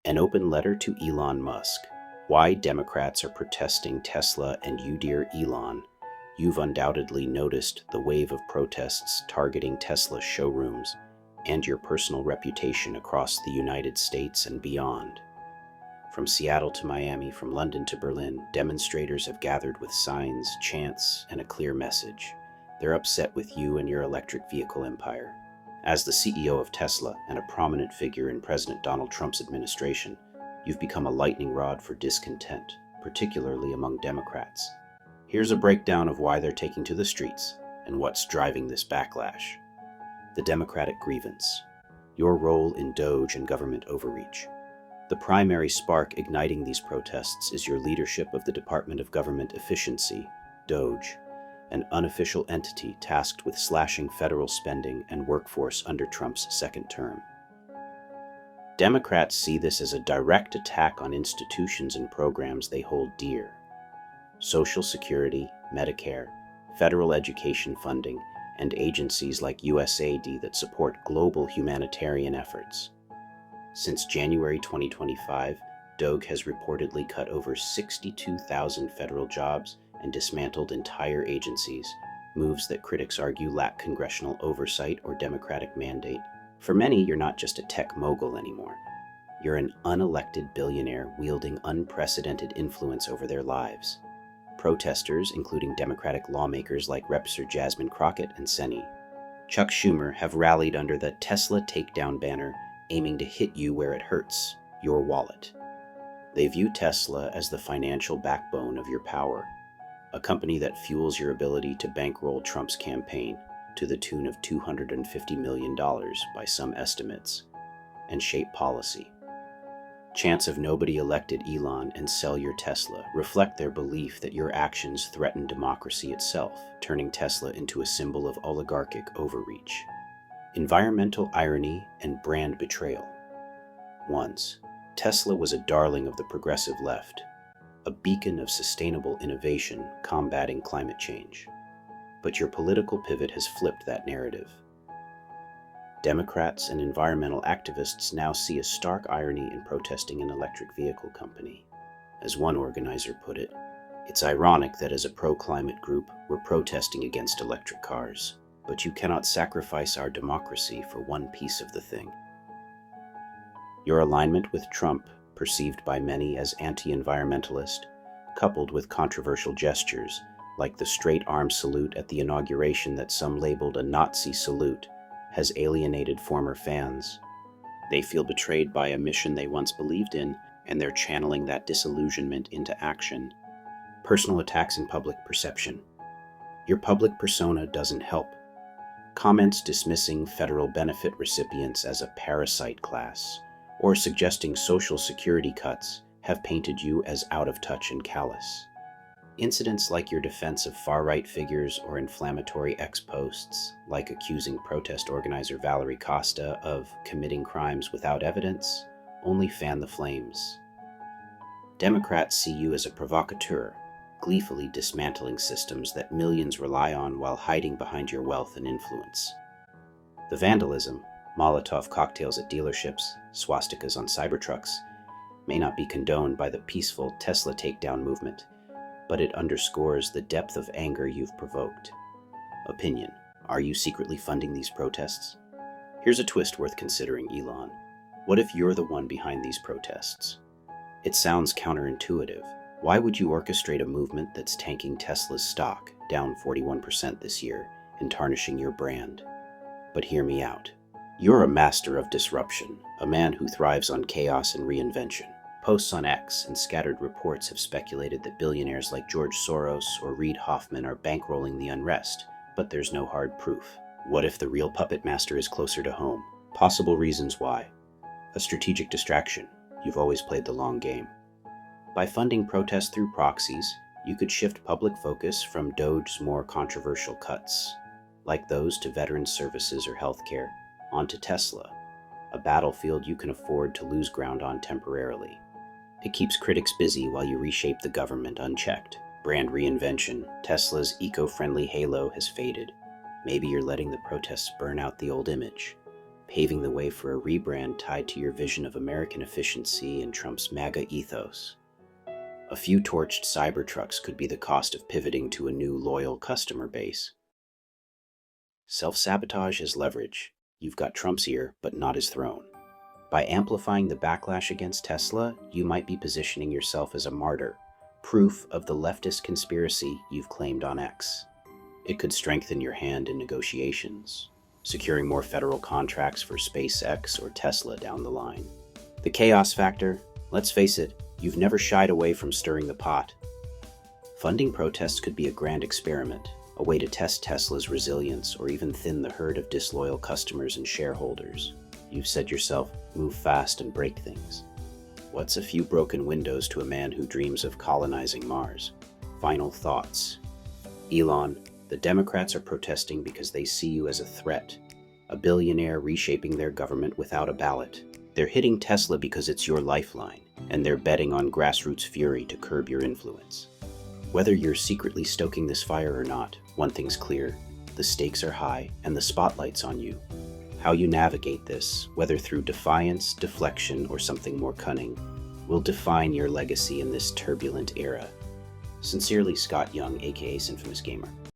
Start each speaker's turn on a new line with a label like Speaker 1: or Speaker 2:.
Speaker 1: An open letter to Elon Musk. Why Democrats are protesting Tesla and you, dear Elon. You've undoubtedly noticed the wave of protests targeting Tesla showrooms and your personal reputation across the United States and beyond. From Seattle to Miami, from London to Berlin, demonstrators have gathered with signs, chants, and a clear message. They're upset with you and your electric vehicle empire. As the CEO of Tesla and a prominent figure in President Donald Trump's administration, you've become a lightning rod for discontent, particularly among Democrats. Here's a breakdown of why they're taking to the streets and what's driving this backlash. The Democratic grievance. Your role in DOGE and government overreach. The primary spark igniting these protests is your leadership of the Department of Government Efficiency, DOGE, an unofficial entity tasked with slashing federal spending and workforce under Trump's second term. Democrats see this as a direct attack on institutions and programs they hold dear: Social Security, Medicare, federal education funding, and agencies like USAID that support global humanitarian efforts. Since January 2025, DOGE has reportedly cut over 62,000 federal jobs and dismantled entire agencies, moves that critics argue lack congressional oversight or democratic mandate. For many, you're not just a tech mogul anymore. You're an unelected billionaire wielding unprecedented influence over their lives. Protesters, including Democratic lawmakers like Representative Jasmine Crockett and Chuck Schumer, have rallied under the Tesla takedown banner, aiming to hit you where it hurts, your wallet. They view Tesla as the financial backbone of your power, a company that fuels your ability to bankroll Trump's campaign to the tune of $250 million by some estimates, and shape policy. Chants of nobody elected Elon and sell your Tesla reflect their belief that your actions threaten democracy itself, turning Tesla into a symbol of oligarchic overreach. Environmental irony and brand betrayal. Once, Tesla was a darling of the progressive left, a beacon of sustainable innovation combating climate change. But your political pivot has flipped that narrative. Democrats and environmental activists now see a stark irony in protesting an electric vehicle company. As one organizer put it, it's ironic that as a pro-climate group, we're protesting against electric cars, but you cannot sacrifice our democracy for one piece of the thing. Your alignment with Trump, perceived by many as anti-environmentalist, coupled with controversial gestures, like the straight-arm salute at the inauguration that some labeled a Nazi salute, has alienated former fans. They feel betrayed by a mission they once believed in, and they're channeling that disillusionment into action. Personal attacks in public perception. Your public persona doesn't help. Comments dismissing federal benefit recipients as a parasite class, or suggesting Social Security cuts, have painted you as out of touch and callous. Incidents like your defense of far-right figures or inflammatory ex-posts, like accusing protest organizer Valerie Costa of committing crimes without evidence, only fan the flames. Democrats see you as a provocateur, gleefully dismantling systems that millions rely on while hiding behind your wealth and influence. The vandalism, Molotov cocktails at dealerships, swastikas on Cybertrucks, may not be condoned by the peaceful Tesla takedown movement, but it underscores the depth of anger you've provoked. Opinion: are you secretly funding these protests? Here's a twist worth considering, Elon. What if you're the one behind these protests? It sounds counterintuitive. Why would you orchestrate a movement that's tanking Tesla's stock, down 41% this year, and tarnishing your brand? But hear me out. You're a master of disruption, a man who thrives on chaos and reinvention. Posts on X and scattered reports have speculated that billionaires like George Soros or Reid Hoffman are bankrolling the unrest, but there's no hard proof. What if the real puppet master is closer to home? Possible reasons why. A strategic distraction. You've always played the long game. By funding protests through proxies, you could shift public focus from DOGE's more controversial cuts, like those to veterans services or healthcare, onto Tesla, a battlefield you can afford to lose ground on temporarily. It keeps critics busy while you reshape the government unchecked. Brand reinvention. Tesla's eco-friendly halo has faded. Maybe you're letting the protests burn out the old image. paving the way for a rebrand tied to your vision of American efficiency and Trump's MAGA ethos. A few torched Cybertrucks could be the cost of pivoting to a new loyal customer base. Self-sabotage as leverage. You've got Trump's ear, but not his throne. By amplifying the backlash against Tesla, you might be positioning yourself as a martyr, proof of the leftist conspiracy you've claimed on X. It could strengthen your hand in negotiations, securing more federal contracts for SpaceX or Tesla down the line. The chaos factor, let's face it, you've never shied away from stirring the pot. Funding protests could be a grand experiment, a way to test Tesla's resilience or even thin the herd of disloyal customers and shareholders. You've said yourself, move fast and break things. What's a few broken windows to a man who dreams of colonizing Mars? Final thoughts. Elon, the Democrats are protesting because they see you as a threat, a billionaire reshaping their government without a ballot. They're hitting Tesla because it's your lifeline, and they're betting on grassroots fury to curb your influence. Whether you're secretly stoking this fire or not, one thing's clear: the stakes are high and the spotlight's on you. How you navigate this, whether through defiance, deflection, or something more cunning, will define your legacy in this turbulent era. Sincerely, Scott Young, aka Infamous Gamer.